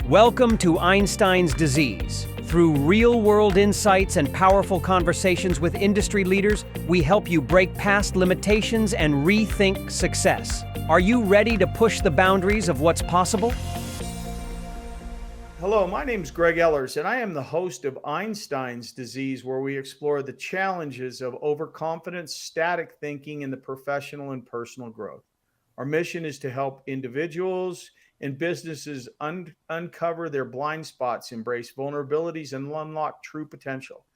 Welcome to Einstein's Disease. Through real-world insights and powerful conversations with industry leaders, we help you break past limitations and rethink success. Are you ready to push the boundaries of what's possible? Hello, my name is Greg Ellers, and I am the host of Einstein's Disease, where we explore the challenges of overconfidence, static thinking, and the professional and personal growth. Our mission is to help individuals and businesses uncover their blind spots, embrace vulnerabilities, and unlock true potential.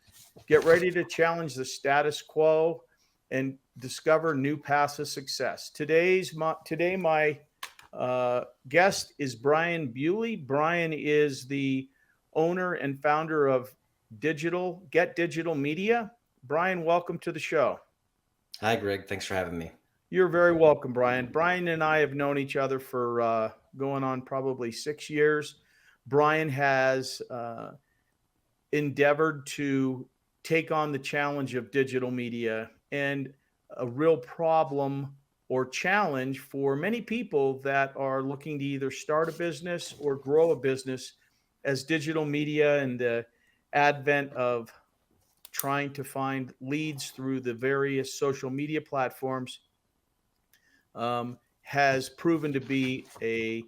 Get ready to challenge the status quo and discover new paths of success. Today, my guest is Brian Bewley. Brian is the owner and founder of Get Digital Media. Brian, welcome to the show. Hi, Greg. Thanks for having me. You're very welcome, Brian. Brian and I have known each other for going on probably 6 years. Brian has endeavored to take on the challenge of digital media, and a real problem or challenge for many people that are looking to either start a business or grow a business, as digital media and the advent of trying to find leads through the various social media platforms has proven to be a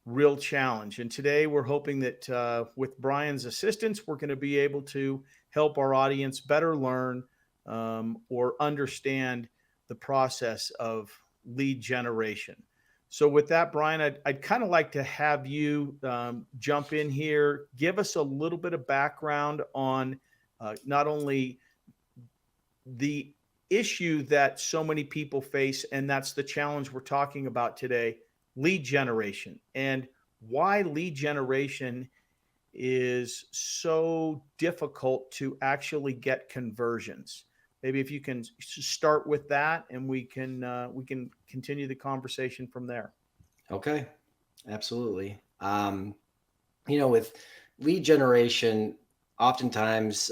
real challenge. And today we're hoping that with Brian's assistance, we're going to be able to help our audience better learn or understand the process of lead generation. So with that, Brian, I'd kind of like to have you jump in here, give us a little bit of background on not only the issue that so many people face, and that's the challenge we're talking about today, lead generation, and why lead generation is so difficult to actually get conversions. Maybe if you can start with that, and we can continue the conversation from there. Okay, absolutely. With lead generation, oftentimes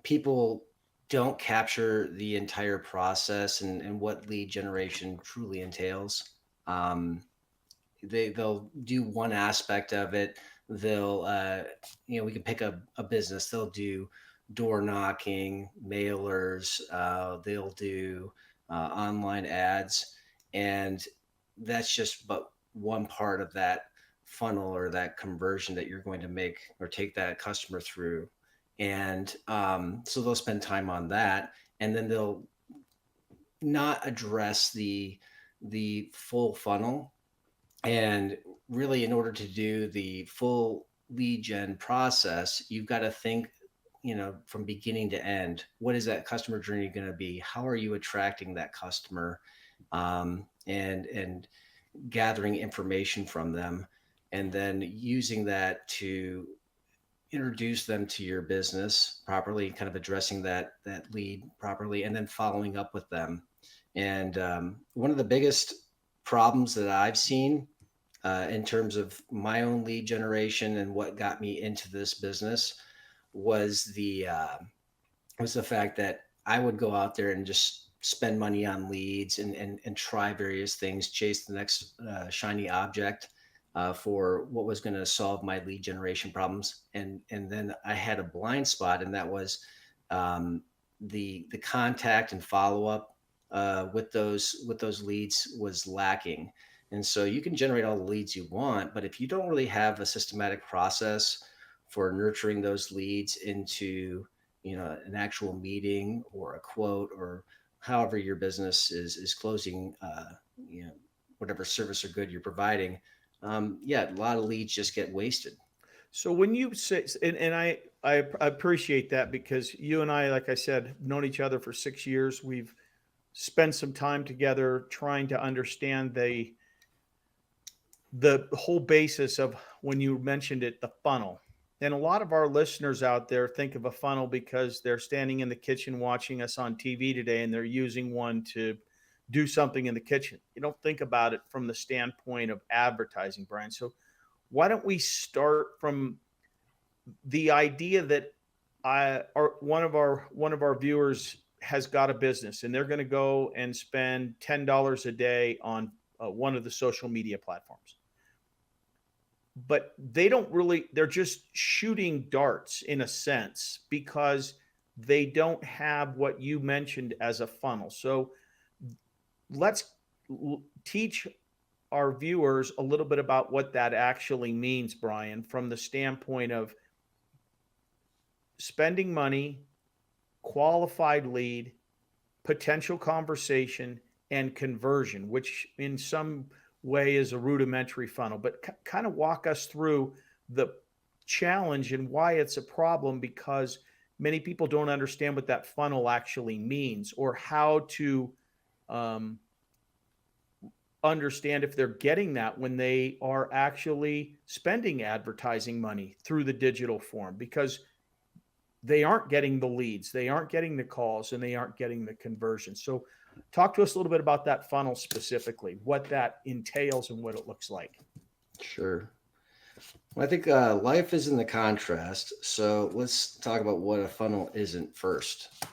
people don't capture the entire process and what lead generation truly entails. They'll do one aspect of it. They'll, we can pick a business. They'll do door knocking, mailers. They'll do online ads, and that's just but one part of that funnel or that conversion that you're going to make or take that customer through. And so they'll spend time on that, and then they'll not address the full funnel. And really, in order to do the full lead gen process, you've got to think, from beginning to end. What is that customer journey going to be? How are you attracting that customer, and gathering information from them, and then using that to introduce them to your business properly, kind of addressing that lead properly, and then following up with them. And one of the biggest problems that I've seen in terms of my own lead generation and what got me into this business was the fact that I would go out there and just spend money on leads and try various things, chase the next shiny object for what was going to solve my lead generation problems. And then I had a blind spot, and that was the contact and follow-up with those leads was lacking. And so you can generate all the leads you want, but if you don't really have a systematic process for nurturing those leads into an actual meeting or a quote, or however your business is closing whatever service or good you're providing, a lot of leads just get wasted. So when you say, and I appreciate that, because you and I, like I said, have known each other for 6 years. We've spent some time together trying to understand the whole basis of, when you mentioned it, the funnel. And a lot of our listeners out there think of a funnel because they're standing in the kitchen watching us on TV today, and they're using one to do something in the kitchen. You don't think about it from the standpoint of advertising, Brian. So why don't we start from the idea that one of our viewers has got a business, and they're going to go and spend $10 a day on one of the social media platforms. but they're just shooting darts in a sense because they don't have what you mentioned as a funnel. So let's teach our viewers a little bit about what that actually means, Brian, from the standpoint of spending money, qualified lead, potential conversation, and conversion, which in some way is a rudimentary funnel. But kind of walk us through the challenge and why it's a problem, because many people don't understand what that funnel actually means, or how to understand if they're getting that when they are actually spending advertising money through the digital form, because they aren't getting the leads, they aren't getting the calls, and they aren't getting the conversion. So talk to us a little bit about that funnel specifically, what that entails and what it looks like. Sure. Well, I think life is in the contrast. So let's talk about what a funnel isn't first.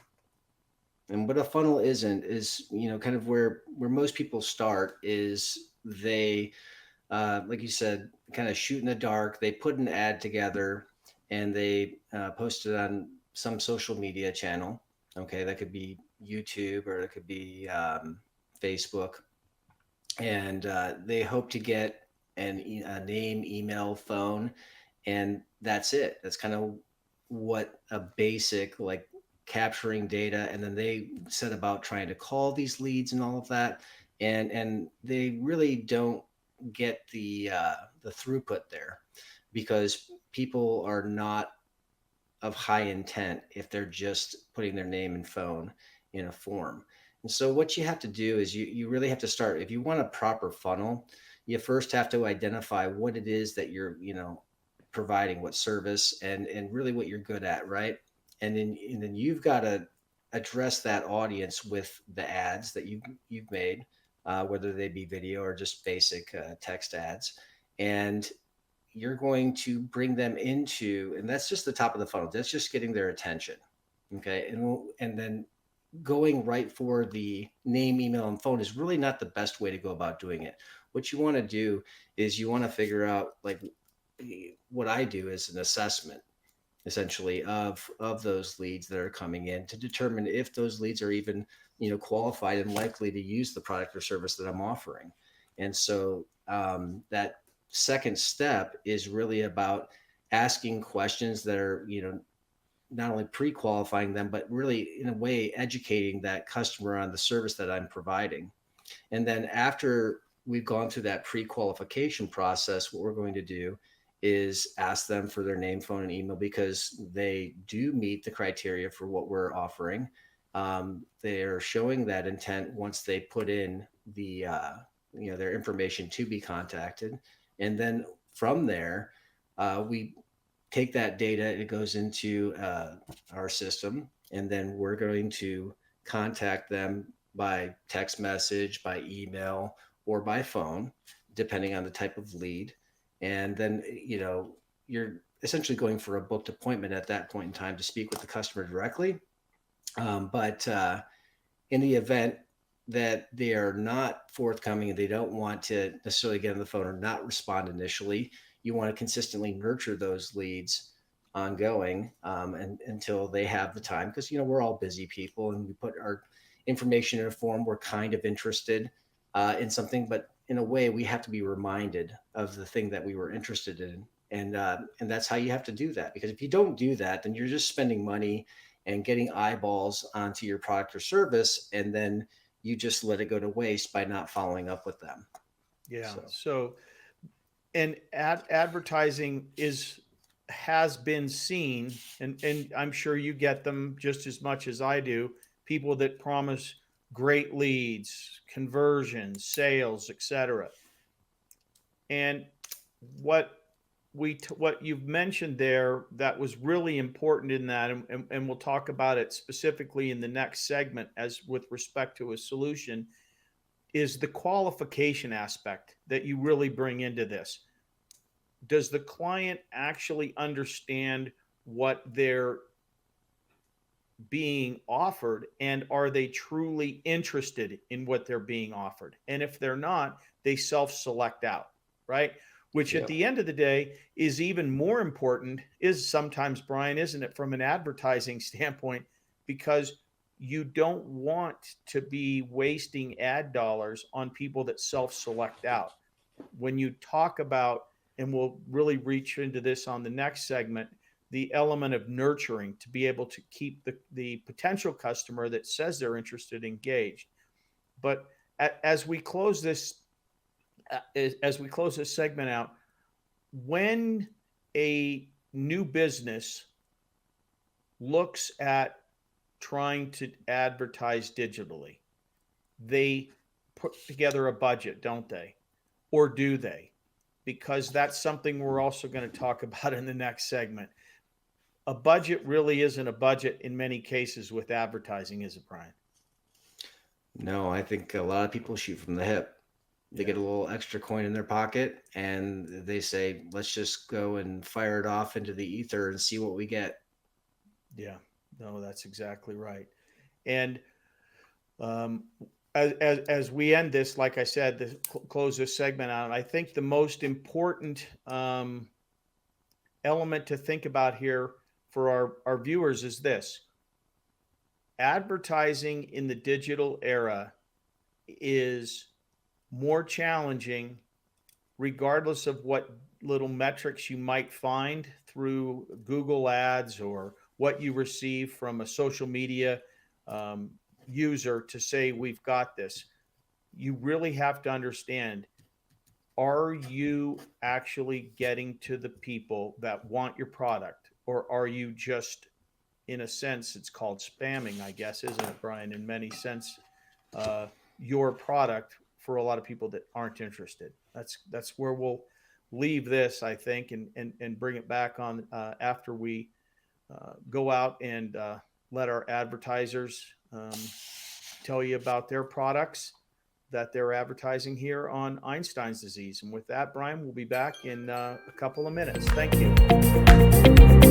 And what a funnel isn't is, kind of where most people start is they, like you said, kind of shoot in the dark. They put an ad together and they post it on some social media channel. Okay, that could be YouTube or it could be Facebook. And they hope to get a name, email, phone, and that's it. That's kind of what a basic, like, capturing data, and then they set about trying to call these leads and all of that, and they really don't get the throughput there, because people are not of high intent if they're just putting their name and phone in a form. And so what you have to do is you really have to start, if you want a proper funnel, you first have to identify what it is that you're providing, what service, and really what you're good at, right? And then you've got to address that audience with the ads that you've made, whether they be video or just basic text ads, and you're going to bring them into, and that's just the top of the funnel. That's just getting their attention, okay? And then going right for the name, email, and phone is really not the best way to go about doing it. What you want to do is you want to figure out, like, what I do is an assessment, essentially, of those leads that are coming in, to determine if those leads are even qualified and likely to use the product or service that I'm offering. And so that second step is really about asking questions that are not only pre-qualifying them, but really in a way educating that customer on the service that I'm providing. And then after we've gone through that pre-qualification process, what we're going to do is ask them for their name, phone, and email, because they do meet the criteria for what we're offering. They're showing that intent once they put in the their information to be contacted, and then from there we take that data, it goes into our system, and then we're going to contact them by text message, by email, or by phone, depending on the type of lead. And then, you're essentially going for a booked appointment at that point in time to speak with the customer directly. But in the event that they are not forthcoming and they don't want to necessarily get on the phone or not respond initially, you want to consistently nurture those leads ongoing and until they have the time, because we're all busy people and we put our information in a form. We're kind of interested in something, but in a way we have to be reminded of the thing that we were interested in, and that's how you have to do that. Because if you don't do that, then you're just spending money and getting eyeballs onto your product or service, and then you just let it go to waste by not following up with them. Yeah. So and advertising has been seen, and I'm sure you get them just as much as I do, people that promise great leads, conversions, sales, etc. And what you've mentioned there that was really important in that, and we'll talk about it specifically in the next segment as with respect to a solution, is the qualification aspect that you really bring into this. Does the client actually understand what they're being offered, and are they truly interested in what they're being offered? And if they're not, they self-select out, right? which at Yep. the end of the day is even more important, is sometimes, Brian, isn't it, from an advertising standpoint, because you don't want to be wasting ad dollars on people that self-select out. When you talk about, and we'll really reach into this on the next segment, the element of nurturing to be able to keep the potential customer that says they're interested engaged. But as we close this segment out, when a new business looks at trying to advertise digitally, they put together a budget, don't they? Or do they? Because that's something we're also going to talk about in the next segment. A budget really isn't a budget in many cases with advertising, is it, Brian? No, I think a lot of people shoot from the hip. They get a little extra coin in their pocket and they say, let's just go and fire it off into the ether and see what we get. Yeah, no, that's exactly right. And as we end this, like I said, close this segment out, I think the most important element to think about here for our viewers is this. Advertising in the digital era is more challenging, regardless of what little metrics you might find through Google Ads or what you receive from a social media user to say, we've got this. You really have to understand, are you actually getting to the people that want your product? Or are you just, in a sense, it's called spamming, I guess, isn't it, Brian? In many sense, your product for a lot of people that aren't interested. That's where we'll leave this, I think, and bring it back on after we go out and let our advertisers tell you about their products that they're advertising here on Einstein's disease. And with that, Brian, we'll be back in a couple of minutes. Thank you.